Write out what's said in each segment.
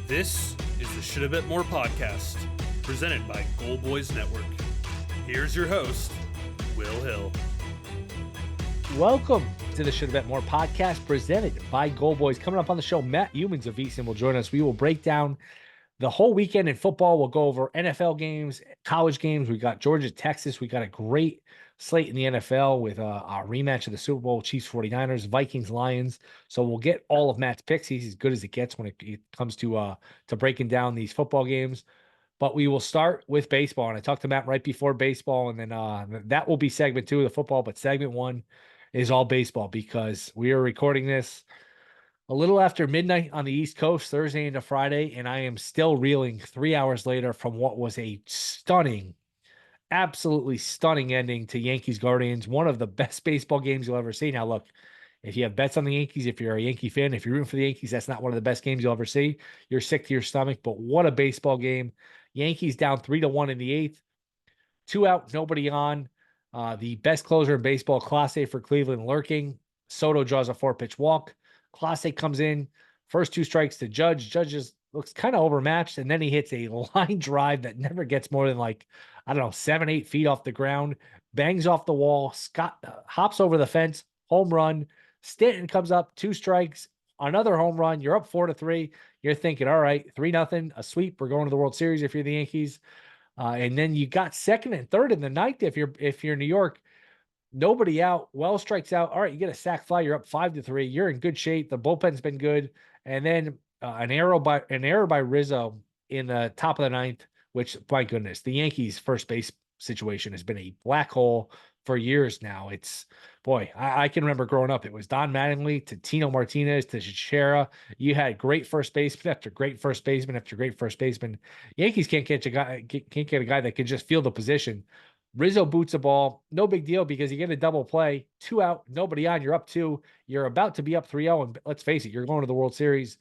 This is the Shoulda Bet More podcast, presented by Goal Boys Network. Here's your host, Will Hill. Welcome to the Shoulda Bet More podcast, presented by Goal Boys. Coming up on the show, Matt Youmans of VSiN will join us. We will break down the whole weekend in football. We'll go over NFL games, college games. We got Georgia, Texas. We got a great slate in the NFL with our rematch of the Super Bowl, Chiefs 49ers, Vikings, Lions. So we'll get all of Matt's picks. He's as good as it gets when it comes to breaking down these football games. But we will start with baseball. And I talked to Matt right before baseball, and then that will be segment 2 of the football. But segment 1 is all baseball because we are recording this a little after midnight on the East Coast, Thursday into Friday, and I am still reeling 3 hours later from what was a stunning, absolutely stunning ending to Yankees Guardians. One of the best baseball games you'll ever see. Now, look, if you have bets on the Yankees, if you're a Yankee fan, if you're rooting for the Yankees, that's not one of the best games you'll ever see. You're sick to your stomach, but what a baseball game. Yankees down 3-1 in the 8th. 2 out, nobody on. The best closer in baseball, Clase for Cleveland, lurking. Soto draws a 4-pitch walk. Clase comes in, first 2 strikes to Judge. Judge just looks kind of overmatched, and then he hits a line drive that never gets more than 7-8 feet off the ground, bangs off the wall. Scott hops over the fence, home run. Stanton comes up, 2 strikes, another home run. You're up 4-3. You're thinking, all right, 3-0, a sweep. We're going to the World Series if you're the Yankees. And then you got second and third in the ninth if you're New York. Nobody out. Wells strikes out. All right, you get a sac fly. You're up 5-3. You're in good shape. The bullpen's been good. And then an error by Rizzo in the top of the ninth, which, my goodness, the Yankees' first base situation has been a black hole for years now. I can remember growing up. It was Don Mattingly to Tino Martinez to Chichera. You had great first baseman after great first baseman after great first baseman. Yankees can't get a guy that can just field the position. Rizzo boots a ball, no big deal because you get a double play, 2 out, nobody on, you're up 2, you're about to be up 3-0, and let's face it, you're going to the World Series.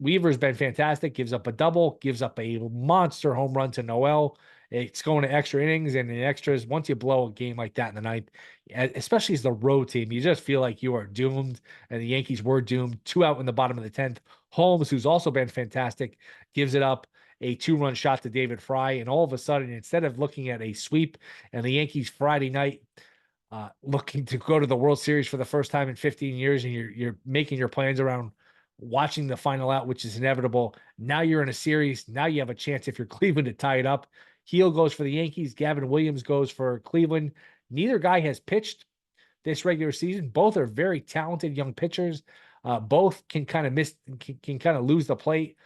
Weaver's been fantastic, gives up a double, gives up a monster home run to Noel. It's going to extra innings and in extras. Once you blow a game like that in the ninth, especially as the road team, you just feel like you are doomed, and the Yankees were doomed. 2 out in the bottom of the 10th. Holmes, who's also been fantastic, gives it up. A 2-run shot to David Fry, and all of a sudden, instead of looking at a sweep and the Yankees Friday night looking to go to the World Series for the first time in 15 years, and you're making your plans around watching the final out, which is inevitable. Now you're in a series. Now you have a chance, if you're Cleveland, to tie it up. Heel goes for the Yankees. Gavin Williams goes for Cleveland. Neither guy has pitched this regular season. Both are very talented young pitchers. Both can kind of lose the plate.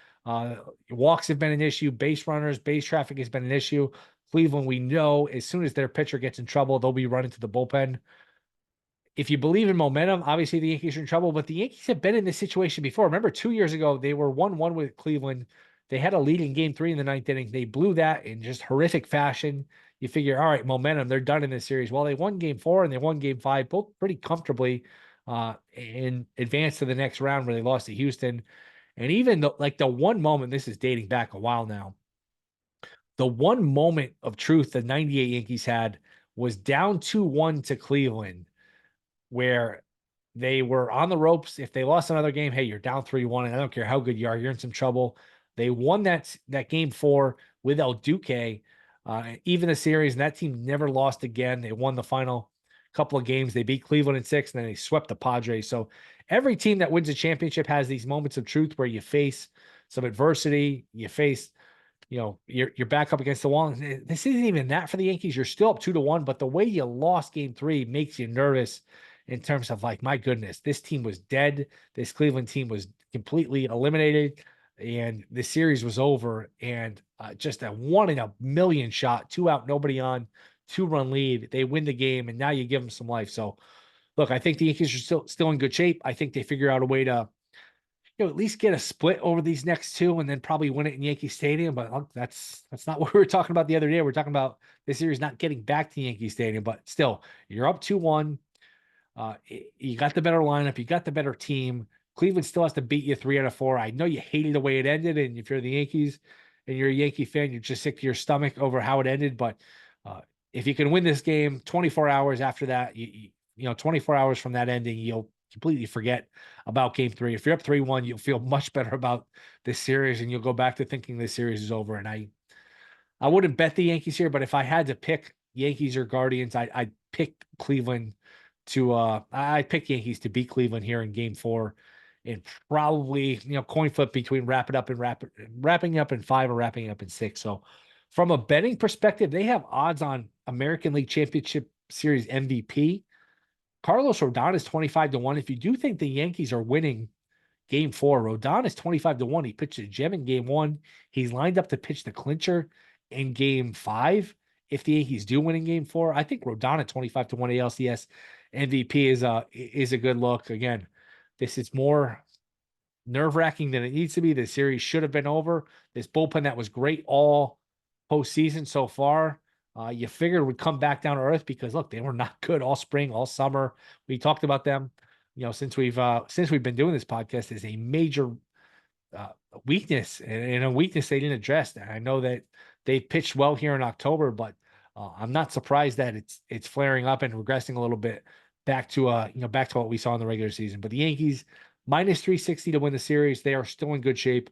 Walks have been an issue. Base runners, base traffic has been an issue. Cleveland, we know as soon as their pitcher gets in trouble, they'll be running to the bullpen. If you believe in momentum, obviously the Yankees are in trouble, but the Yankees have been in this situation before. Remember 2 years ago, they were 1-1 with Cleveland. They had a lead in game 3 in the 9th inning. They blew that in just horrific fashion. You figure, all right, momentum, they're done in this series. Well, they won game 4 and they won game 5, both pretty comfortably, and advanced to the next round where they lost to Houston. And even the one moment, this is dating back a while now, the one moment of truth the 98 Yankees had was down 2-1 to Cleveland, where they were on the ropes. If they lost another game, hey, you're down 3-1, and I don't care how good you are, you're in some trouble. They won that game 4 with El Duque, even the series, and that team never lost again. They won the final couple of games. They beat Cleveland in 6, and then they swept the Padres. So every team that wins a championship has these moments of truth where you face some adversity, you face, you're back up against the wall. This isn't even that for the Yankees. You're still up 2-1, but the way you lost game 3 makes you nervous in terms of my goodness, this team was dead. This Cleveland team was completely eliminated, and the series was over. And just a 1 in a million shot, 2 out, nobody on, 2-run lead. They win the game, and now you give them some life. So, look, I think the Yankees are still in good shape. I think they figure out a way to, at least get a split over these next 2, and then probably win it in Yankee Stadium. But look, that's not what we were talking about the other day. We're talking about this series not getting back to Yankee Stadium, but still, you're up 2-1. You got the better lineup. You got the better team. Cleveland still has to beat you 3 out of 4. I know you hated the way it ended, and if you're the Yankees and you're a Yankee fan, you're just sick to your stomach over how it ended. But if you can win this game 24 hours after that, 24 hours from that ending, you'll completely forget about game 3. If you're up 3-1, you'll feel much better about this series, and you'll go back to thinking this series is over. And I wouldn't bet the Yankees here, but if I had to pick Yankees or Guardians, I'd pick Cleveland to I'd pick Yankees to beat Cleveland here in game 4, and probably, coin flip between wrapping up in 5 or wrapping up in 6. So from a betting perspective, they have odds on American League Championship Series MVP. Carlos Rodon is 25-1. If you do think the Yankees are winning game 4, Rodon is 25-1. He pitched a gem in game 1. He's lined up to pitch the clincher in game 5. If the Yankees do win in game 4, I think Rodon at 25-1 ALCS MVP is a good look. Again, this is more nerve-wracking than it needs to be. This series should have been over. This bullpen that was great all postseason so far, you figured would come back down to earth, because look, they were not good all spring, all summer. We talked about them, since we've been doing this podcast, is a major weakness, and a weakness they didn't address. I know that they pitched well here in October, but I'm not surprised that it's flaring up and regressing a little bit back to back to what we saw in the regular season. But the Yankees minus 360 to win the series. They are still in good shape.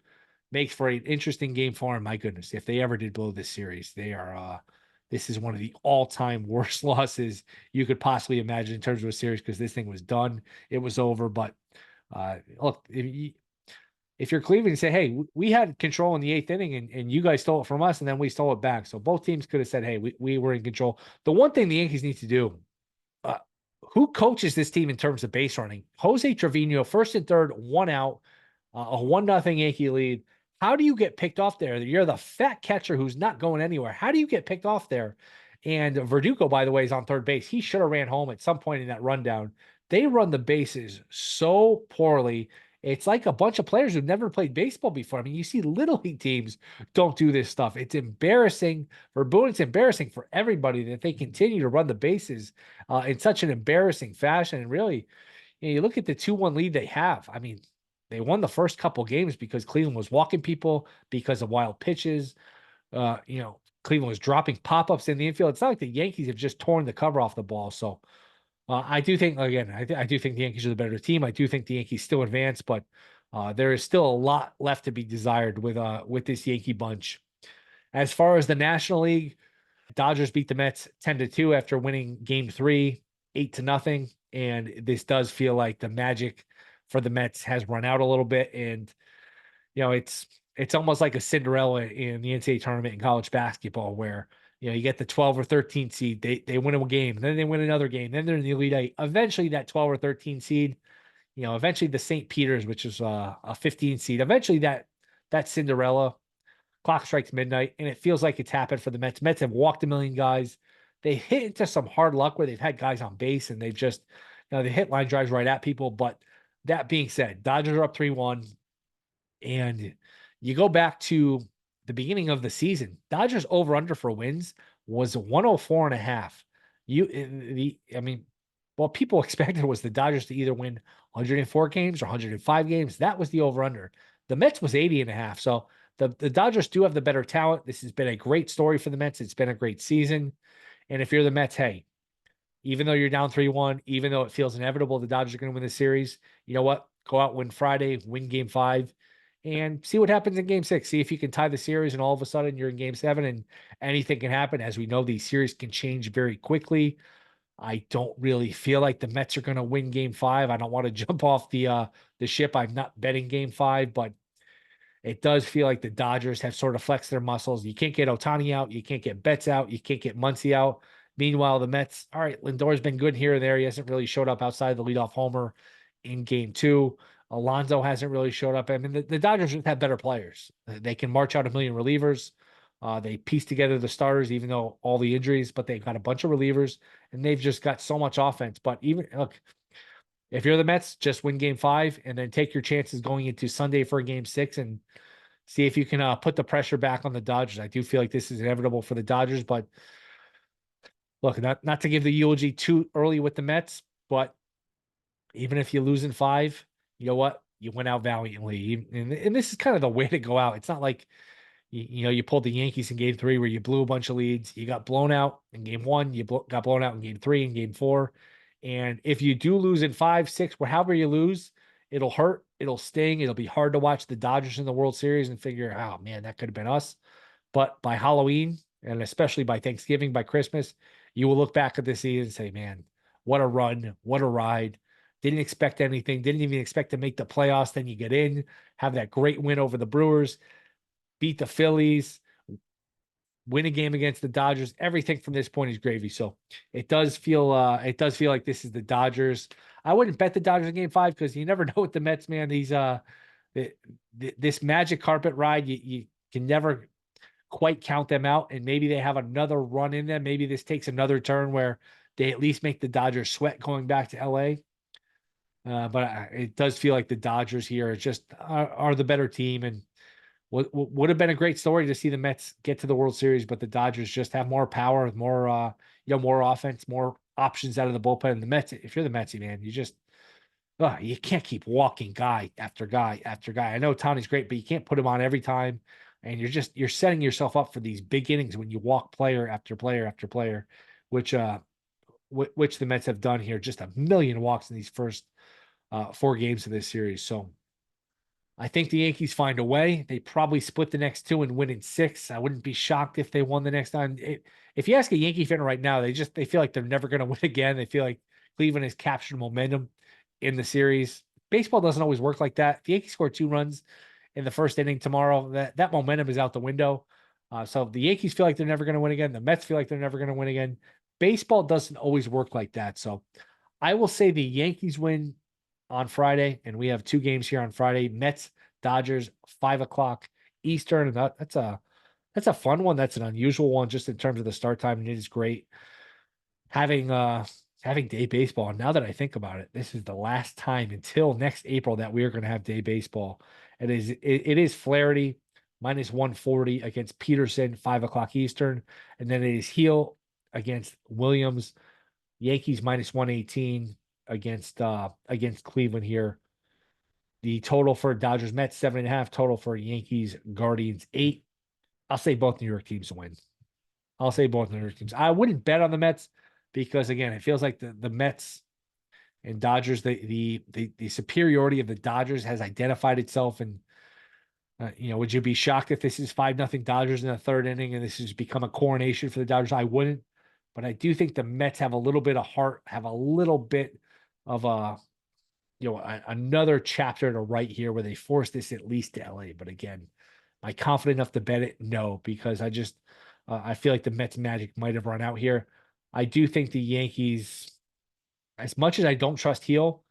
Makes for an interesting game for them. My goodness, if they ever did blow this series, they are this is one of the all-time worst losses you could possibly imagine in terms of a series, because this thing was done. It was over. But look, if you're Cleveland, you say, hey, we had control in the 8th inning, and you guys stole it from us, and then we stole it back. So both teams could have said, hey, we were in control. The one thing the Yankees need to do, who coaches this team in terms of base running? Jose Trevino, first and third, 1 out, a 1-0 Yankee lead. How do you get picked off there? You're the fat catcher who's not going anywhere. How do you get picked off there? And Verdugo, by the way, is on third base. He should have ran home at some point in that rundown. They run the bases so poorly. It's like a bunch of players who've never played baseball before. I mean, you see little league teams don't do this stuff. It's embarrassing for Boone. It's embarrassing for everybody that they continue to run the bases in such an embarrassing fashion. And really, you look at the 2-1 lead they have. I mean, they won the first couple games because Cleveland was walking people because of wild pitches. Cleveland was dropping pop-ups in the infield. It's not like the Yankees have just torn the cover off the ball. So I do think, again, I do think the Yankees are the better team. I do think the Yankees still advance, but there is still a lot left to be desired with this Yankee bunch. As far as the National League, Dodgers beat the Mets 10-2 after winning game 3, 8-0. And this does feel like the magic for the Mets has run out a little bit. And, it's almost like a Cinderella in the NCAA tournament in college basketball, where, you get the 12 or 13 seed, they win a game, then they win another game, then they're in the Elite Eight. Eventually that 12 or 13 seed, eventually the St. Peter's, which is a 15 seed, eventually that Cinderella clock strikes midnight, and it feels like it's happened for the Mets. Mets have walked a million guys. They hit into some hard luck where they've had guys on base, and they've just, they hit line drives right at people. But that being said, Dodgers are up 3-1, and you go back to the beginning of the season, Dodgers over under for wins was 104.5. What people expected was the Dodgers to either win 104 games or 105 games. That was the over under. The Mets was 80.5. So the Dodgers do have the better talent. This has been a great story for the Mets. It's been a great season. And if you're the Mets, hey, even though you're down 3-1, even though it feels inevitable the Dodgers are going to win the series, you know what? Go out, win Friday, win game 5, and see what happens in game 6. See if you can tie the series, and all of a sudden you're in game 7, and anything can happen. As we know, these series can change very quickly. I don't really feel like the Mets are going to win game 5. I don't want to jump off the ship. I'm not betting game 5, but it does feel like the Dodgers have sort of flexed their muscles. You can't get Ohtani out. You can't get Betts out. You can't get Muncy out. Meanwhile, the Mets, all right, Lindor's been good here and there. He hasn't really showed up outside the leadoff homer in game 2. Alonso hasn't really showed up. I mean, the Dodgers have better players. They can march out a million relievers. They piece together the starters, even though all the injuries, but they've got a bunch of relievers, and they've just got so much offense. But even, look, if you're the Mets, just win game 5 and then take your chances going into Sunday for game 6 and see if you can put the pressure back on the Dodgers. I do feel like this is inevitable for the Dodgers, but look, not to give the eulogy too early with the Mets, but even if you lose in 5, you know what? You went out valiantly. And this is kind of the way to go out. It's not like, you pulled the Yankees in game 3 where you blew a bunch of leads. You got blown out in game 1. You got blown out in game 3 and game 4. And if you do lose in 5, 6, however you lose, it'll hurt, it'll sting, it'll be hard to watch the Dodgers in the World Series and figure, oh man, that could have been us. But by Halloween, and especially by Thanksgiving, by Christmas, you will look back at this season and say, man, what a run, what a ride. Didn't expect anything, didn't even expect to make the playoffs. Then you get in, have that great win over the Brewers, beat the Phillies, win a game against the Dodgers. Everything from this point is gravy. So it does feel like this is the Dodgers. I wouldn't bet the Dodgers in game 5 because you never know with the Mets, man. This magic carpet ride, you can never quite count them out. And maybe they have another run in them. Maybe this takes another turn where they at least make the Dodgers sweat going back to LA. But it does feel like the Dodgers here are the better team, and would have been a great story to see the Mets get to the World Series, but the Dodgers just have more power, more more offense, more options out of the bullpen. And the Mets, if you're the Mets, man, you can't keep walking guy after guy after guy. I know Tony's great, but you can't put him on every time, and you're setting yourself up for these big innings when you walk player after player after player, which the Mets have done here, just a million walks in these first 4 games of this series. So I think the Yankees find a way. They probably split the next 2 and win in 6. I wouldn't be shocked if they won the next 9. If you ask a Yankee fan right now, they feel like they're never going to win again. They feel like Cleveland has captured momentum in the series. Baseball doesn't always work like that. If the Yankees score 2 runs in the first inning tomorrow, that momentum is out the window. So the Yankees feel like they're never going to win again. The Mets feel like they're never going to win again. Baseball doesn't always work like that. So I will say the Yankees win on Friday, and we have 2 games here on Friday. Mets, Dodgers, 5:00 Eastern. And that's a fun one. That's an unusual one just in terms of the start time. And it is great having day baseball. And now that I think about it, this is the last time until next April that we are going to have day baseball. It is Flaherty -140 against Peterson, 5:00 Eastern, and then it is Heel against Williams. Yankees -118 against Cleveland here. The total for Dodgers Mets 7.5. Total for Yankees Guardians 8. I'll say both New York teams win. I'll say both New York teams. I wouldn't bet on the Mets because again, it feels like the Mets and Dodgers, the superiority of the Dodgers has identified itself. And would you be shocked if this is 5-0 Dodgers in the 3rd inning and this has become a coronation for the Dodgers? I wouldn't, but I do think the Mets have a little bit of heart, have a little bit of another chapter to write here where they force this at least to LA. But again, am I confident enough to bet it? No, because I feel like the Mets magic might have run out here. I do think the Yankees, as much as I don't trust Heel,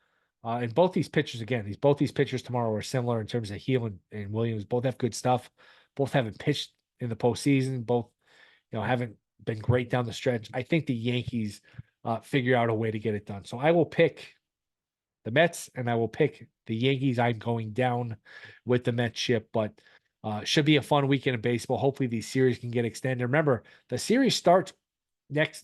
and both these pitchers, again, both these pitchers tomorrow are similar in terms of Heel and Williams. Both have good stuff. Both haven't pitched in the postseason. Both, haven't been great down the stretch. I think the Yankees figure out a way to get it done. So I will pick the Mets, and I will pick the Yankees. I'm going down with the Mets ship, but should be a fun weekend of baseball. Hopefully these series can get extended. Remember, the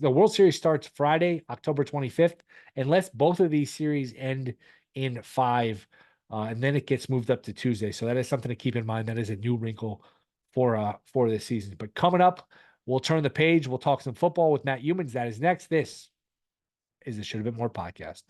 World Series starts Friday, October 25th, unless both of these series end in 5, and then it gets moved up to Tuesday. So that is something to keep in mind. That is a new wrinkle for this season. But coming up, we'll turn the page. We'll talk some football with Matt Youmans. That is next. This is the Shoulda Bet More podcast.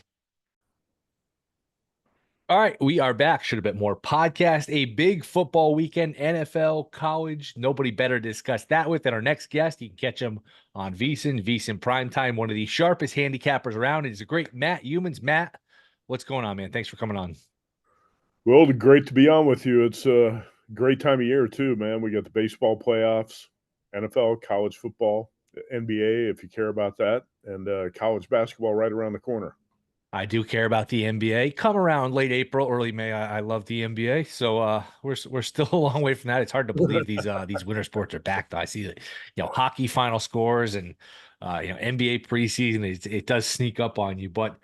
All right, we are back. Shoulda Bet More podcast. A big football weekend, NFL, college. Nobody better to discuss that with than our next guest. You can catch him on VSiN Primetime, one of the sharpest handicappers around. He's a great Matt Youmans. Matt, what's going on, man? Thanks for coming on. Well, great to be on with you. It's a great time of year, too, man. We got the baseball playoffs, NFL, college football, NBA, if you care about that, and college basketball right around the corner. I do care about the NBA. Come around late April, early May. I love the NBA. So we're still a long way from that. It's hard to believe these winter sports are back. I see that hockey final scores and NBA preseason. It does sneak up on you. But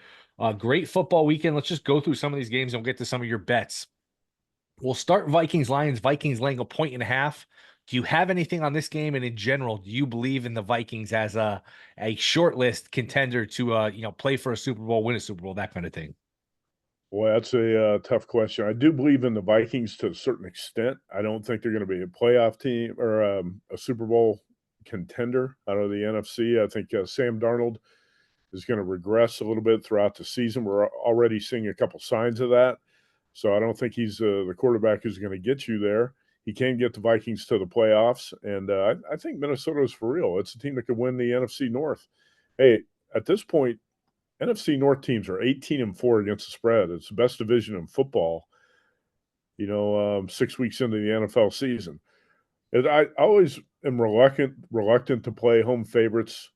great football weekend. Let's just go through some of these games and we'll get to some of your bets. We'll start Vikings Lions. Vikings laying 1.5. Do you have anything on this game? And in general, do you believe in the Vikings as a short list contender to play for a Super Bowl, win a Super Bowl, that kind of thing? Well, that's a tough question. I do believe in the Vikings to a certain extent. I don't think they're going to be a playoff team or a Super Bowl contender out of the NFC. I think Sam Darnold is going to regress a little bit throughout the season. We're already seeing a couple signs of that. So I don't think he's the quarterback who's going to get you there. He can get the Vikings to the playoffs, and I think Minnesota is for real. It's a team that could win the NFC North. Hey, at this point, NFC North teams are 18-4 against the spread. It's the best division in football, 6 weeks into the NFL season. And I always am reluctant to play home favorites,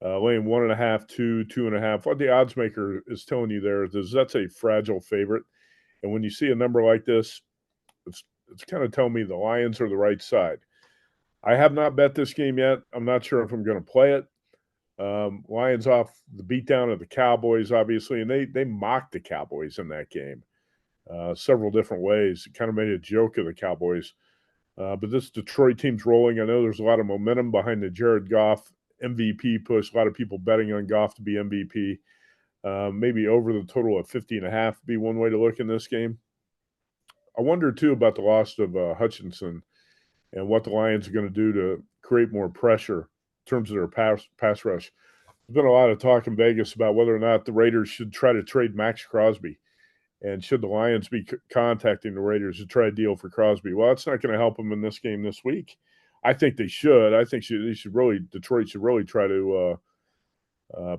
laying 1.5, 2.5. What the odds maker is telling you there is that's a fragile favorite. And when you see a number like this, it's kind of telling me the Lions are the right side. I have not bet this game yet. I'm not sure if I'm going to play it. Lions off the beatdown of the Cowboys, obviously, and they mocked the Cowboys in that game several different ways. It kind of made a joke of the Cowboys. But this Detroit team's rolling. I know there's a lot of momentum behind the Jared Goff MVP push. A lot of people betting on Goff to be MVP. Maybe over the total of 50.5 would be one way to look in this game. I wonder, too, about the loss of Hutchinson and what the Lions are going to do to create more pressure in terms of their pass rush. There's been a lot of talk in Vegas about whether or not the Raiders should try to trade Max Crosby. And should the Lions be contacting the Raiders to try a deal for Crosby? Well, it's not going to help them in this game this week. I think they should. I think Detroit should really try to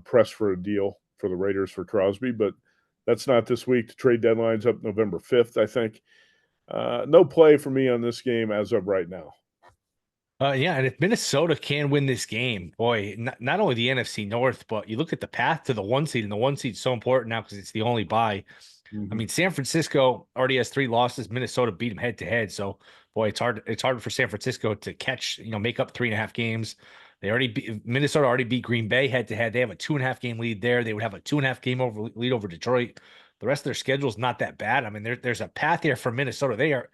press for a deal for the Raiders for Crosby, but that's not this week. The trade deadline's up November 5th, I think. No play for me on this game as of right now. Yeah, and if Minnesota can win this game, boy, not only the NFC North, but you look at the path to the 1 seed, and the 1 seed's so important now because it's the only bye. I mean, San Francisco already has 3 losses. Minnesota beat them head to head. So, boy, it's hard for San Francisco to catch, make up 3.5 games. Minnesota already beat Green Bay head to head. They have a 2.5 game lead there. They would have a 2.5 game lead over Detroit. The rest of their schedule is not that bad. I mean, there's a path here for Minnesota. They are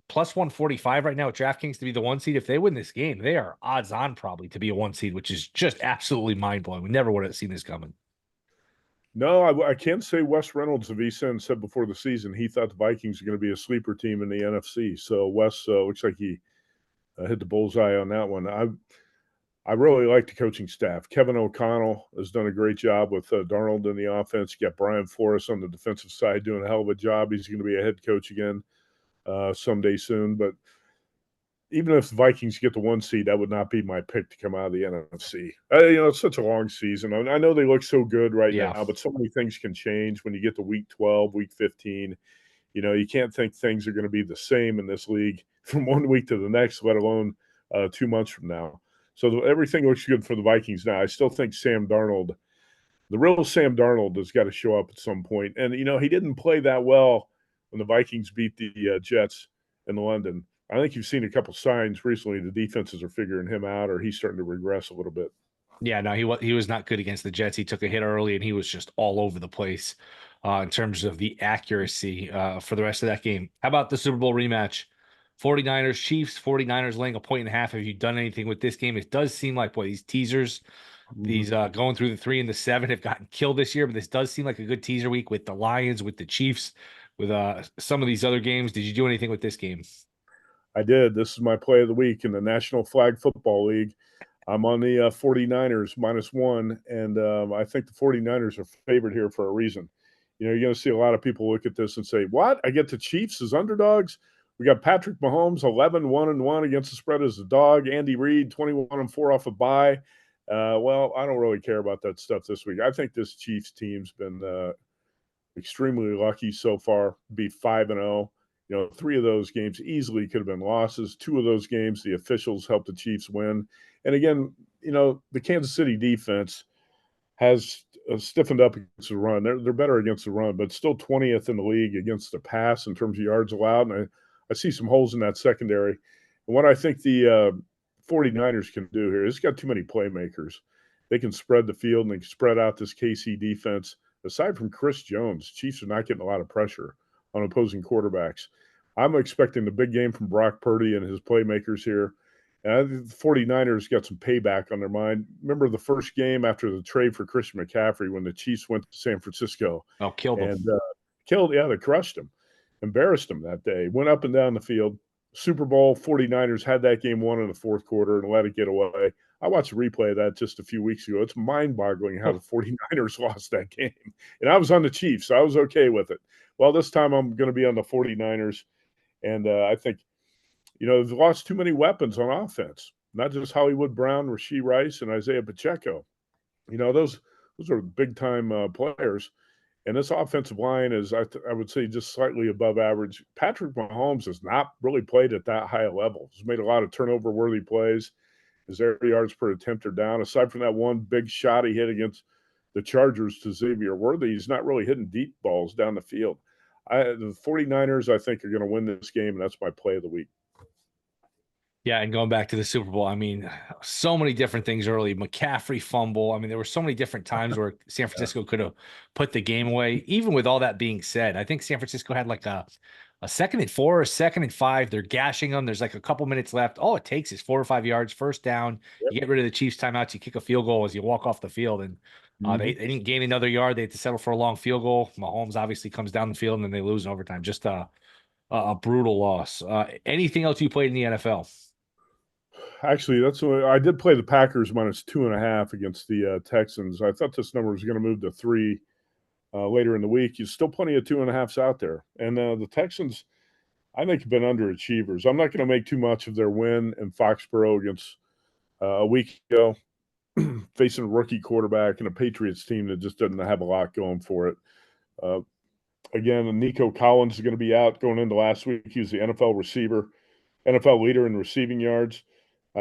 plus 145 right now at DraftKings to be the 1 seed. If they win this game, they are odds on probably to be a 1 seed, which is just absolutely mind blowing. We never would have seen this coming. No, I can't say Wes Reynolds of VSiN said before the season he thought the Vikings were going to be a sleeper team in the NFC. So Wes looks like he hit the bullseye on that one. I really like the coaching staff. Kevin O'Connell has done a great job with Darnold in the offense. You got Brian Flores on the defensive side doing a hell of a job. He's going to be a head coach again someday soon. But even if the Vikings get the 1 seed, that would not be my pick to come out of the NFC. It's such a long season. I know they look so good right now, but so many things can change when you get to week 12, week 15. You can't think things are going to be the same in this league from 1 week to the next, let alone 2 months from now. So everything looks good for the Vikings now. I still think the real Sam Darnold has got to show up at some point. And, he didn't play that well when the Vikings beat the Jets in London. I think you've seen a couple signs recently. The defenses are figuring him out, or he's starting to regress a little bit. Yeah, no, he was not good against the Jets. He took a hit early, and he was just all over the place in terms of the accuracy for the rest of that game. How about the Super Bowl rematch? 49ers, Chiefs, 49ers laying 1.5. Have you done anything with this game? It does seem like, boy, these teasers, these going through the 3 and the 7 have gotten killed this year, but this does seem like a good teaser week with the Lions, with the Chiefs, with some of these other games. Did you do anything with this game? I did. This is my play of the week in the National Flag Football League. I'm on the 49ers -1, and I think the 49ers are favored here for a reason. You're going to see a lot of people look at this and say, what? I get the Chiefs as underdogs? We got Patrick Mahomes 11-1-1 against the spread as a dog. Andy Reid 21-4 off a bye. Well, I don't really care about that stuff this week. I think this Chiefs team's been extremely lucky so far, be 5-0. 3 of those games easily could have been losses. 2 of those games, the officials helped the Chiefs win. And again, the Kansas City defense has stiffened up against the run. They're better against the run, but still 20th in the league against the pass in terms of yards allowed. And I see some holes in that secondary. And what I think the 49ers can do here is got too many playmakers. They can spread the field and they can spread out this KC defense. Aside from Chris Jones, Chiefs are not getting a lot of pressure on opposing quarterbacks. I'm expecting the big game from Brock Purdy and his playmakers here. And I think the 49ers got some payback on their mind. Remember the first game after the trade for Christian McCaffrey when the Chiefs went to San Francisco. Oh, killed them. And they crushed them. Embarrassed them that day. Went up and down the field. Super Bowl, 49ers had that game won in the fourth quarter and let it get away. I watched a replay of that just a few weeks ago. It's mind-boggling how the 49ers lost that game. And I was on the Chiefs, so I was okay with it. Well, this time I'm going to be on the 49ers. And I think, they've lost too many weapons on offense, not just Hollywood Brown, Rashee Rice, and Isaiah Pacheco. Those are big-time players. And this offensive line is, I would say, just slightly above average. Patrick Mahomes has not really played at that high a level. He's made a lot of turnover-worthy plays. His air yards per attempt are down. Aside from that one big shot he hit against the Chargers to Xavier Worthy, he's not really hitting deep balls down the field. The 49ers, I think, are going to win this game, and that's my play of the week. Yeah, and going back to the Super Bowl, I mean, so many different things early. McCaffrey fumble. I mean, there were so many different times where San Francisco could have put the game away. Even with all that being said, I think San Francisco had like a 2nd and 4, a 2nd and 5. They're gashing them. There's like a couple minutes left. All it takes is 4 or 5 yards, first down. Yep. You get rid of the Chiefs timeouts. You kick a field goal as you walk off the field. And they didn't gain another yard. They had to settle for a long field goal. Mahomes obviously comes down the field, and then they lose in overtime. Just a brutal loss. Anything else you played in the NFL? Actually, that's what I did play the Packers minus 2.5 against the Texans. I thought this number was going to move to 3 later in the week. There's still plenty of 2.5s out there. And the Texans, I think, have been underachievers. I'm not going to make too much of their win in Foxborough against a week ago, facing a rookie quarterback and a Patriots team that just doesn't have a lot going for it. Again, Nico Collins is going to be out going into last week. He was the NFL leader in receiving yards.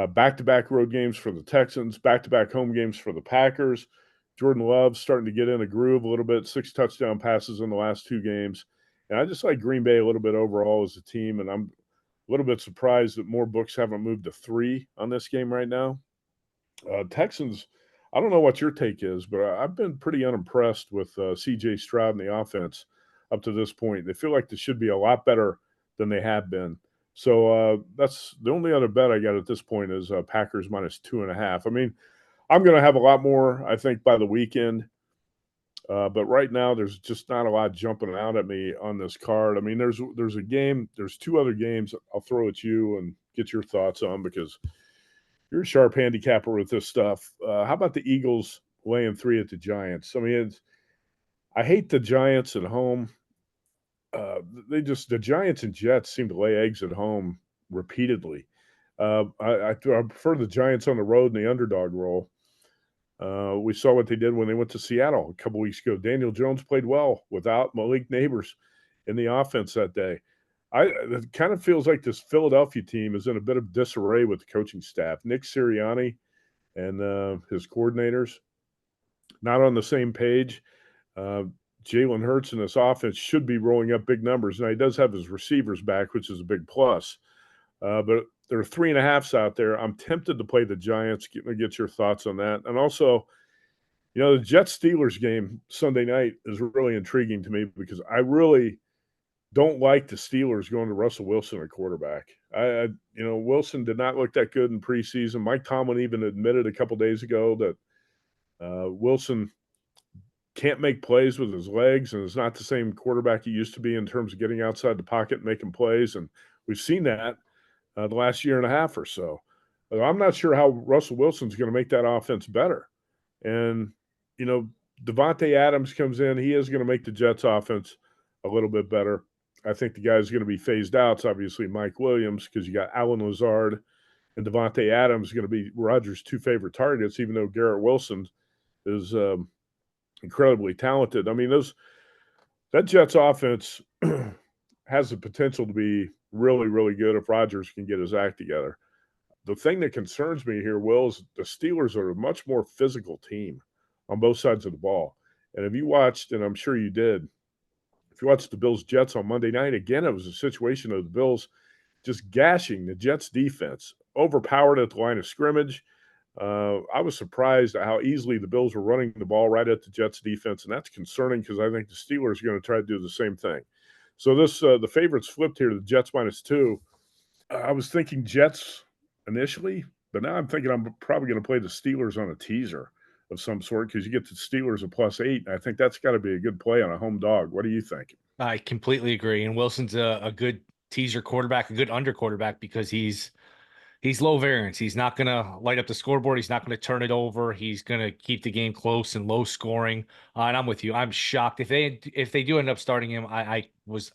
Back-to-back road games for the Texans, back-to-back home games for the Packers. Jordan Love starting to get in a groove a little bit, 6 touchdown passes in the last 2 games. And I just like Green Bay a little bit overall as a team, and I'm a little bit surprised that more books haven't moved to 3 on this game right now. Texans, I don't know what your take is, but I've been pretty unimpressed with C.J. Stroud and the offense up to this point. They feel like they should be a lot better than they have been. So that's the only other bet I got at this point is Packers minus 2.5. I mean, I'm going to have a lot more, I think, by the weekend. But right now, there's just not a lot jumping out at me on this card. I mean, there's a game, there's 2 other games I'll throw at you and get your thoughts on because you're a sharp handicapper with this stuff. How about the Eagles laying 3 at the Giants? I mean, I hate the Giants at home. The Giants and Jets seem to lay eggs at home repeatedly. I prefer the Giants on the road in the underdog role. We saw what they did when they went to Seattle a couple weeks ago. Daniel Jones played well without Malik Neighbors in the offense that day. It kind of feels like this Philadelphia team is in a bit of disarray with the coaching staff. Nick Sirianni and his coordinators not on the same page. Jalen Hurts in this offense should be rolling up big numbers. Now, he does have his receivers back, which is a big plus. But there are 3.5s out there. I'm tempted to play the Giants. Get your thoughts on that. And also, the Jets-Steelers game Sunday night is really intriguing to me because I really don't like the Steelers going to Russell Wilson at quarterback. Wilson did not look that good in preseason. Mike Tomlin even admitted a couple days ago that Wilson can't make plays with his legs and is not the same quarterback he used to be in terms of getting outside the pocket and making plays. And we've seen that the last year and a half or so. I'm not sure how Russell Wilson's going to make that offense better. And, Devontae Adams comes in. He is going to make the Jets offense a little bit better. I think the guy's going to be phased out. It's obviously Mike Williams because you got Alan Lazard and Devontae Adams going to be Rodgers' 2 favorite targets, even though Garrett Wilson is incredibly talented. I mean, that Jets offense has the potential to be really, really good if Rodgers can get his act together. The thing that concerns me here, Will, is the Steelers are a much more physical team on both sides of the ball. And if you watched, and I'm sure you did, if you watched the Bills-Jets on Monday night, again, it was a situation of the Bills just gashing the Jets defense, overpowered at the line of scrimmage. I was surprised at how easily the Bills were running the ball right at the Jets defense, and that's concerning because I think the Steelers are going to try to do the same thing. So the favorites flipped here to the Jets minus 2. I was thinking Jets initially, but now I'm thinking I'm probably going to play the Steelers on a teaser of some sort because you get the Steelers at +8, and I think that's got to be a good play on a home dog. What do you think? I completely agree. And Wilson's a good teaser quarterback, a good under quarterback because he's He's low variance. He's not going to light up the scoreboard. He's not going to turn it over. He's going to keep the game close and low scoring. And I'm with you. I'm shocked if they do end up starting him. I was,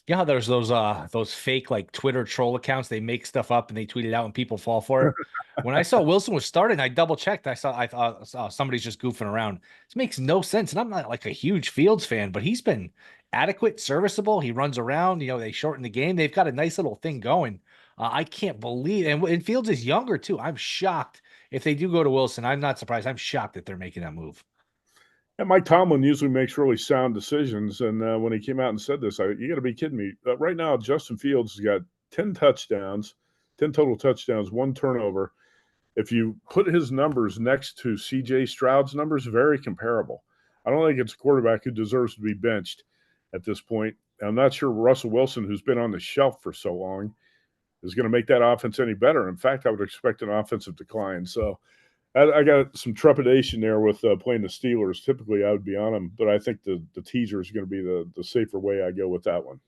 you know how there's those fake like Twitter troll accounts. They make stuff up and they tweet it out and people fall for it. When I saw Wilson was starting, I double checked. I thought somebody's just goofing around. This makes no sense. And I'm not like a huge Fields fan, but he's been adequate, serviceable. He runs around. They shorten the game. They've got a nice little thing going. I can't believe, and Fields is younger too. I'm shocked if they do go to Wilson. I'm not surprised. I'm shocked that they're making that move. And Mike Tomlin usually makes really sound decisions. And when he came out and said this, you got to be kidding me. Right now, Justin Fields has got 10 touchdowns, 10 total touchdowns, 1 turnover. If you put his numbers next to C.J. Stroud's numbers, very comparable. I don't think it's a quarterback who deserves to be benched at this point. I'm not sure Russell Wilson, who's been on the shelf for so long, is going to make that offense any better. In fact, I would expect an offensive decline. So I got some trepidation there with playing the Steelers. Typically, I would be on them, but I think the teaser is going to be the safer way I go with that one.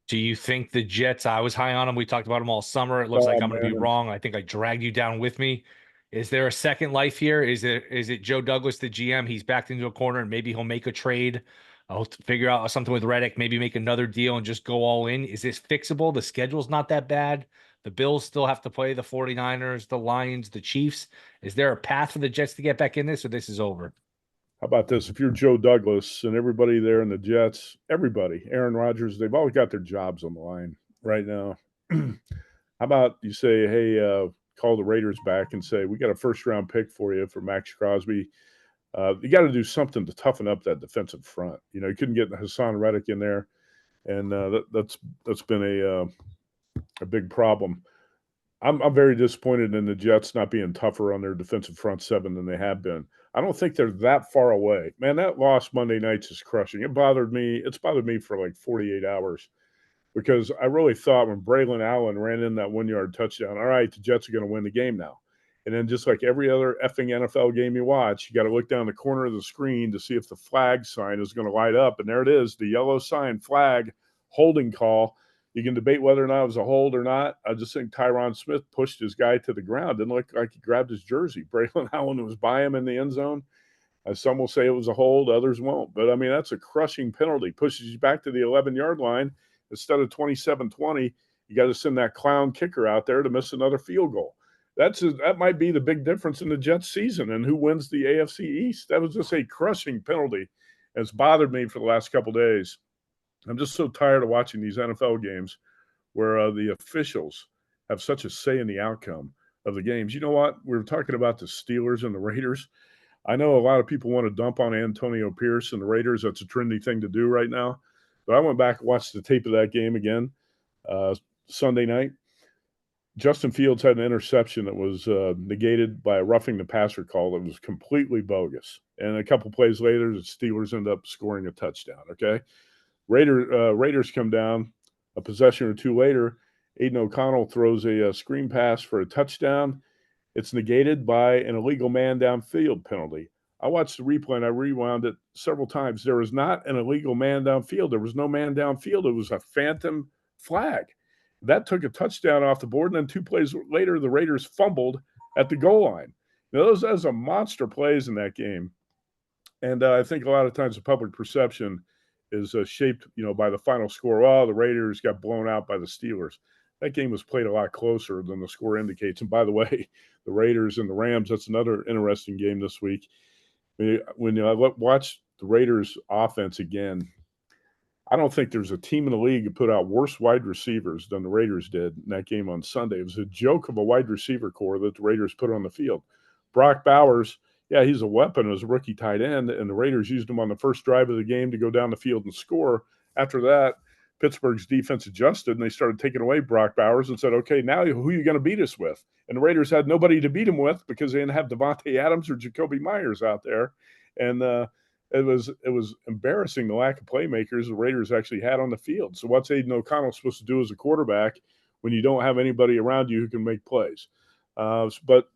Do you think the Jets, I was high on them. We talked about them all summer. It looks like I'm going to be wrong. I think I dragged you down with me. Is there a second life here? Is it Joe Douglas, the GM? He's backed into a corner and maybe he'll make a trade. I'll figure out something with Reddick, maybe make another deal and just go all in. Is this fixable? The schedule's not that bad. The Bills still have to play the 49ers, the Lions, the Chiefs. Is there a path for the Jets to get back in this, or this is over? How about this? If you're Joe Douglas and everybody there in the Jets, everybody, Aaron Rodgers, they've all got their jobs on the line right now. How about you say, hey, call the Raiders back and say, we got a first-round pick for you for Max Crosby. You got to do something to toughen up that defensive front. You couldn't get Hassan Reddick in there, and that's been a big problem. I'm very disappointed in the Jets not being tougher on their defensive front seven than they have been. I don't think they're that far away. Man, that loss Monday nights is crushing. It bothered me. It's bothered me for like 48 hours because I really thought when Braylon Allen ran in that 1-yard touchdown, all right, the Jets are going to win the game now. And then just like every other effing NFL game you watch, you got to look down the corner of the screen to see if the flag sign is going to light up. And there it is, the yellow sign, flag, holding call. You can debate whether or not it was a hold or not. I just think Tyron Smith pushed his guy to the ground. Didn't look like he grabbed his jersey. Braylon Allen was by him in the end zone. Some will say it was a hold, others won't. But, I mean, that's a crushing penalty. Pushes you back to the 11-yard line. Instead of 27-20, you got to send that clown kicker out there to miss another field goal. That might be the big difference in the Jets season and who wins the AFC East. That was just a crushing penalty. And it's bothered me for the last couple of days. I'm just so tired of watching these NFL games where the officials have such a say in the outcome of the games. You know what? We were talking about the Steelers and the Raiders. I know a lot of people want to dump on Antonio Pierce and the Raiders. That's a trendy thing to do right now. But I went back and watched the tape of that game again Sunday night. Justin Fields had an interception that was negated by a roughing the passer call that was completely bogus. And a couple plays later, the Steelers end up scoring a touchdown, okay? Raiders come down a possession or two later. Aiden O'Connell throws a screen pass for a touchdown. It's negated by an illegal man downfield penalty. I watched the replay and I rewound it several times. There was not an illegal man downfield. There was no man downfield. It was a phantom flag. That took a touchdown off the board, and then 2 plays later, the Raiders fumbled at the goal line. Now, those are monster plays in that game. And I think a lot of times the public perception is shaped, by the final score. Oh, the Raiders got blown out by the Steelers. That game was played a lot closer than the score indicates. And by the way, the Raiders and the Rams, that's another interesting game this week. When I watch the Raiders offense again, I don't think there's a team in the league that put out worse wide receivers than the Raiders did in that game on Sunday. It was a joke of a wide receiver core that the Raiders put on the field. Brock Bowers, yeah, he's a weapon as a rookie tight end, and the Raiders used him on the first drive of the game to go down the field and score. After that, Pittsburgh's defense adjusted, and they started taking away Brock Bowers and said, okay, now who are you going to beat us with? And the Raiders had nobody to beat him with because they didn't have Devontae Adams or Jacoby Myers out there. And it was embarrassing the lack of playmakers the Raiders actually had on the field. So what's Aiden O'Connell supposed to do as a quarterback when you don't have anybody around you who can make plays? But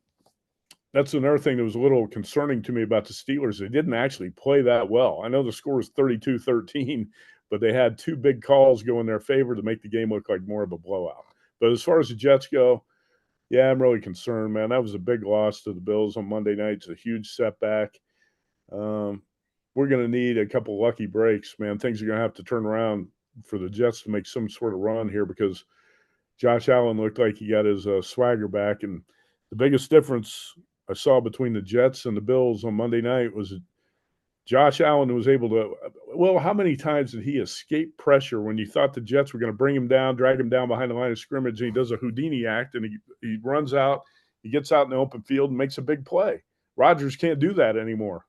that's another thing that was a little concerning to me about the Steelers. They didn't actually play that well. I know the score was 32-13, but they had 2 big calls go in their favor to make the game look like more of a blowout. But as far as the Jets go, Yeah, I'm really concerned, man. That was a big loss to the Bills on Monday night. It's a huge setback. Um, we're going to need a couple lucky breaks, man. Things are going to have to turn around for the Jets to make some sort of run here because Josh Allen looked like he got his swagger back. And the biggest difference I saw between the Jets and the Bills on Monday night was Josh Allen was able to, well, how many times did he escape pressure when you thought the Jets were going to bring him down, drag him down behind the line of scrimmage, and he does a Houdini act, and he runs out, he gets out in the open field and makes a big play. Rodgers can't do that anymore.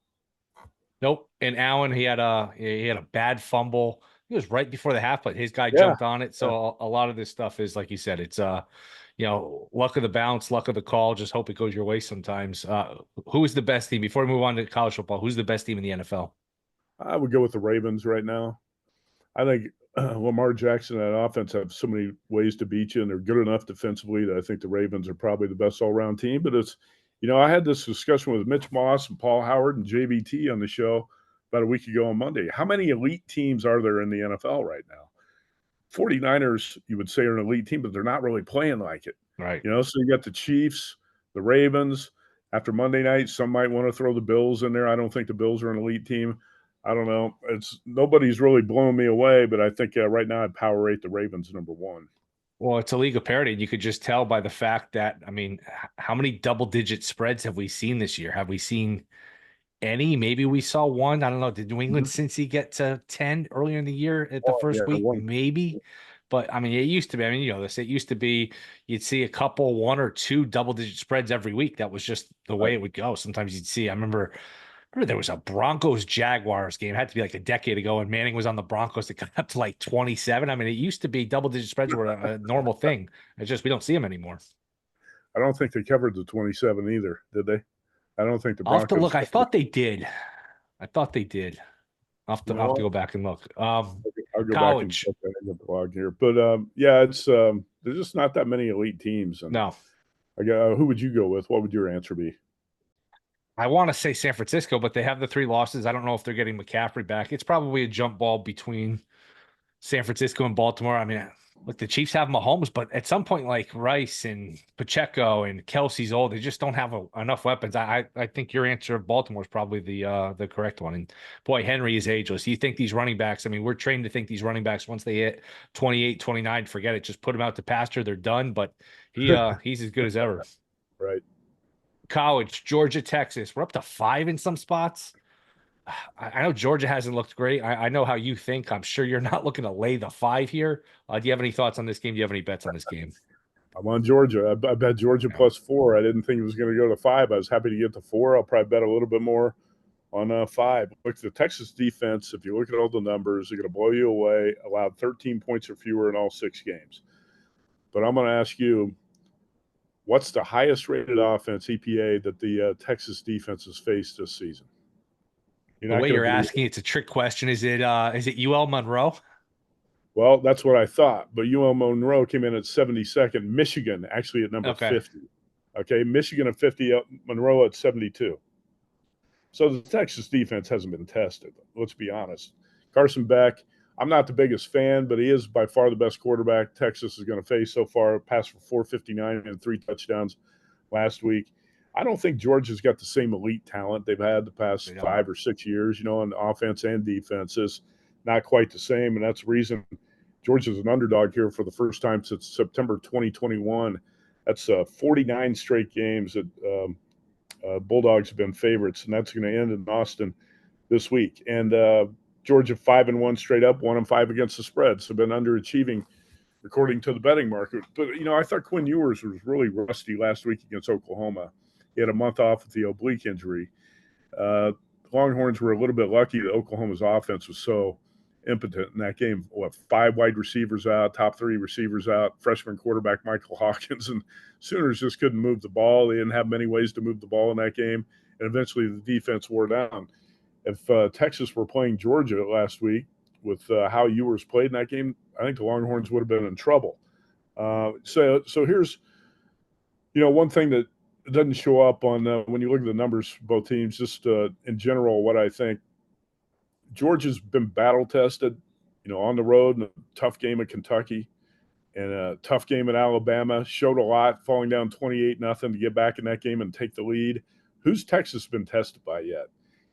Nope. And Allen, he had a bad fumble. It was right before the half, but his guy Yeah. jumped on it. So a lot of this stuff is, like you said, it's luck of the bounce, luck of the call. Just hope it goes your way sometimes. Who is the best team? Before we move on to college football, who's the best team in the NFL? I would go with the Ravens right now. I think Lamar Jackson and that offense have so many ways to beat you, and they're good enough defensively that I think the Ravens are probably the best all-around team. But it's, I had this discussion with Mitch Moss and Paul Howard and JVT on the show about a week ago on Monday. How many elite teams are there in the NFL right now? 49ers, you would say, are an elite team, but they're not really playing like it. Right. So you got the Chiefs, the Ravens. After Monday night, some might want to throw the Bills in there. I don't think the Bills are an elite team. I don't know. Nobody's really blowing me away, but I think right now I'd power rate the Ravens number one. Well, it's a league of parity. You could just tell by the fact that, how many double-digit spreads have we seen this year? Have we seen any? Maybe we saw one. I don't know. Did New England Cincy get to 10 earlier in the year at the first week? Maybe. But, it used to be. It used to be you'd see a couple, one or two double-digit spreads every week. That was just the way it would go. Sometimes you'd see. I remember there was a Broncos-Jaguars game. It had to be like a decade ago, and Manning was on the Broncos that got up to like 27. It used to be double-digit spreads were a normal thing. It's just we don't see them anymore. I don't think they covered the 27 either, did they? I don't think the Broncos. I'll have to look. I thought they did. I'll have to go back and look. I'll go college. back and look at the log here. But, yeah, it's there's just not that many elite teams. And No. Who would you go with? What would your answer be? I want to say San Francisco, but they have the 3 losses. I don't know if they're getting McCaffrey back. It's probably a jump ball between San Francisco and Baltimore. Look, the Chiefs have Mahomes, but at some point, like Rice and Pacheco and Kelsey's old, they just don't have enough weapons. I think your answer of Baltimore is probably the correct one. And boy, Henry is ageless. You think these running backs, we're trained to think these running backs, once they hit 28, 29, forget it. Just put them out to pasture. They're done, but he's as good as ever. Right. College, Georgia, Texas. We're up to 5 in some spots. I know Georgia hasn't looked great. I know how you think. I'm sure you're not looking to lay the 5 here. Do you have any thoughts on this game? Do you have any bets on this game? I'm on Georgia. I bet Georgia plus 4. I didn't think it was going to go to 5. I was happy to get to 4. I'll probably bet a little bit more on 5. Look, the Texas defense, if you look at all the numbers, they're going to blow you away. Allowed 13 points or fewer in all 6 games. But I'm going to ask you, what's the highest rated offense, EPA, that the Texas defense has faced this season? The way you're asking, it's a trick question. Is it UL Monroe? Well, that's what I thought. But UL Monroe came in at 72nd. Michigan actually at number 50. Okay, Michigan at 50, Monroe at 72. So the Texas defense hasn't been tested. Let's be honest. Carson Beck, I'm not the biggest fan, but he is by far the best quarterback Texas is going to face so far. Passed for 459 and 3 touchdowns last week. I don't think Georgia's got the same elite talent they've had the past 5 or 6 years, on offense and defense. It's not quite the same, and that's the reason Georgia's an underdog here for the first time since September 2021. That's 49 straight games that Bulldogs have been favorites, and that's going to end in Austin this week. And Georgia 5-1 straight up, 1-5 against the spread, so been underachieving according to the betting market. But, I thought Quinn Ewers was really rusty last week against Oklahoma. He had a month off with the oblique injury. Longhorns were a little bit lucky that Oklahoma's offense was so impotent in that game. 5 wide receivers out, top 3 receivers out, freshman quarterback Michael Hawkins, and Sooners just couldn't move the ball. They didn't have many ways to move the ball in that game, and eventually the defense wore down. If Texas were playing Georgia last week with how Ewers played in that game, I think the Longhorns would have been in trouble. So here's, one thing that doesn't show up on when you look at the numbers for both teams, just in general, what I think. Georgia's been battle tested, on the road in a tough game at Kentucky. and a tough game at Alabama. Showed a lot, falling down 28-0 to get back in that game and take the lead. Who's Texas been tested by yet?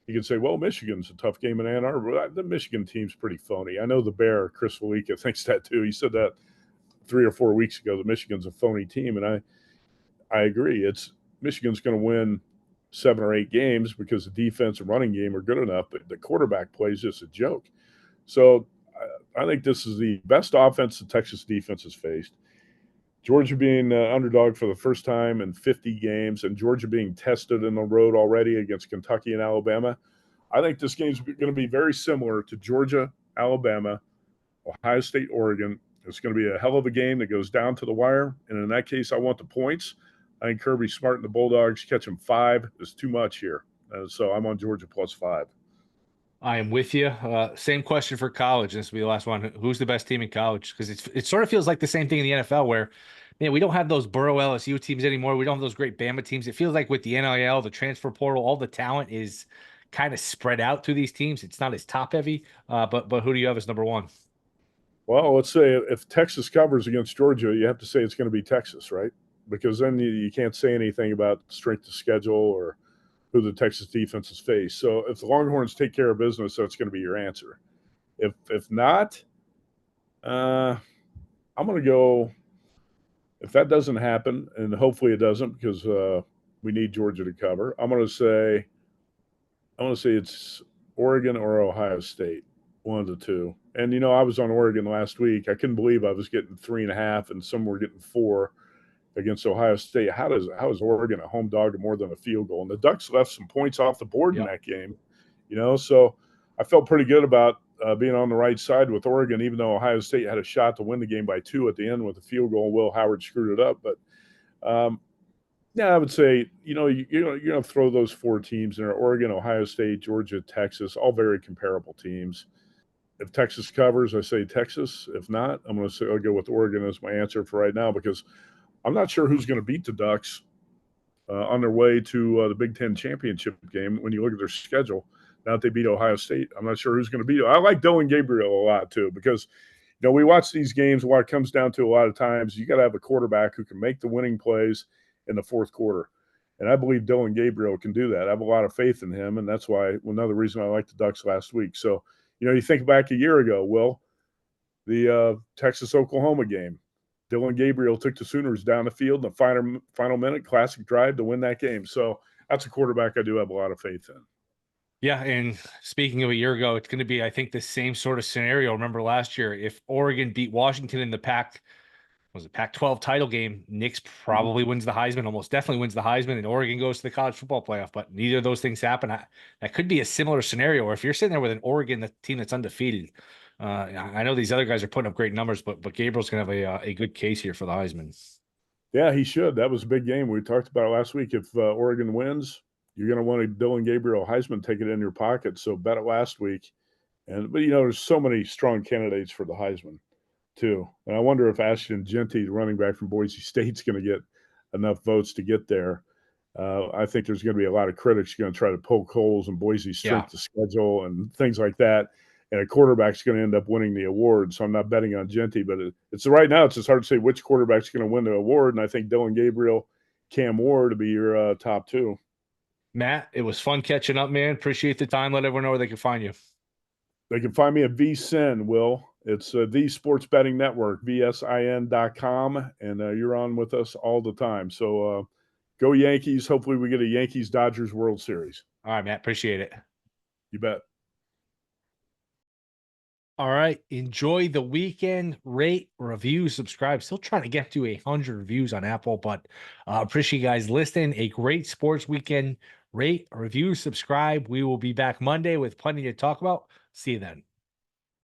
You can say, well, Michigan's a tough game in Ann Arbor. The Michigan team's pretty phony. I know the Bear, Chris Valika, thinks that too. He said that 3 or 4 weeks ago, that Michigan's a phony team, and I agree. Michigan's going to win 7 or 8 games because the defense and running game are good enough, but the quarterback play is just a joke. So I think this is the best offense the Texas defense has faced. Georgia being underdog for the first time in 50 games, and Georgia being tested in the road already against Kentucky and Alabama. I think this game's going to be very similar to Georgia, Alabama, Ohio State, Oregon. It's going to be a hell of a game that goes down to the wire, and in that case, I want the points. I think Kirby Smart and the Bulldogs catching 5 is too much here. So I'm on Georgia +5. I am with you. Same question for college. This will be the last one. Who's the best team in college? Because it sort of feels like the same thing in the NFL where, man, we don't have those Burrow LSU teams anymore. We don't have those great Bama teams. It feels like with the NIL, the transfer portal, all the talent is kind of spread out through these teams. It's not as top heavy. But who do you have as number 1? Well, let's say if Texas covers against Georgia, you have to say it's going to be Texas, right? Because then you can't say anything about strength of schedule or who the Texas defense has faced. So if the Longhorns take care of business, that's going to be your answer. If not, I'm going to go – if that doesn't happen, and hopefully it doesn't because we need Georgia to cover, I'm going to say it's Oregon or Ohio State, one of the two. And, I was on Oregon last week. I couldn't believe I was getting 3.5 and some were getting 4 against Ohio State. How is Oregon a home dog to more than a field goal? And the Ducks left some points off the board in that game, so I felt pretty good about being on the right side with Oregon, even though Ohio State had a shot to win the game by 2 at the end with a field goal. Will Howard screwed it up. But, I would say, you're going to throw those 4 teams in there: Oregon, Ohio State, Georgia, Texas, all very comparable teams. If Texas covers, I say Texas. If not, I'll go with Oregon as my answer for right now because I'm not sure who's going to beat the Ducks on their way to the Big Ten championship game when you look at their schedule. Now that they beat Ohio State, I'm not sure who's going to beat them. I like Dylan Gabriel a lot too because, we watch these games. What it comes down to a lot of times, you got to have a quarterback who can make the winning plays in the fourth quarter. And I believe Dylan Gabriel can do that. I have a lot of faith in him, and that's why another reason I liked the Ducks last week. So, you think back a year ago, Will, the Texas-Oklahoma game. Dylan Gabriel took the Sooners down the field in the final minute, classic drive to win that game. So that's a quarterback I do have a lot of faith in. Yeah, and speaking of a year ago, it's going to be, I think, the same sort of scenario. Remember last year, if Oregon beat Washington in the Pac-12 title game, Nix probably wins the Heisman, almost definitely wins the Heisman, and Oregon goes to the college football playoff. But neither of those things happen. That could be a similar scenario where if you're sitting there with an Oregon team that's undefeated, I know these other guys are putting up great numbers, but Gabriel's going to have a good case here for the Heisman. Yeah, he should. That was a big game. We talked about it last week. If Oregon wins, you're going to want a Dylan Gabriel Heisman, take it in your pocket. So bet it last week. But there's so many strong candidates for the Heisman too. And I wonder if Ashton Jeanty, the running back from Boise State's going to get enough votes to get there. I think there's going to be a lot of critics going to try to poke holes in Boise's strength of schedule and things like that. And a quarterback's going to end up winning the award. So I'm not betting on Jeanty, but it's right now it's just hard to say which quarterback's going to win the award. And I think Dylan Gabriel, Cam Ward to be your top 2. Matt, it was fun catching up, man. Appreciate the time. Let everyone know where they can find you. They can find me at VSiN, Will. It's the Sports Betting Network, VSIN.com, and you're on with us all the time. So go Yankees. Hopefully we get a Yankees-Dodgers World Series. All right, Matt. Appreciate it. You bet. All right. Enjoy the weekend. Rate, review, subscribe. Still trying to get to 100 reviews on Apple, but appreciate you guys listening. A great sports weekend. Rate, review, subscribe. We will be back Monday with plenty to talk about. See you then.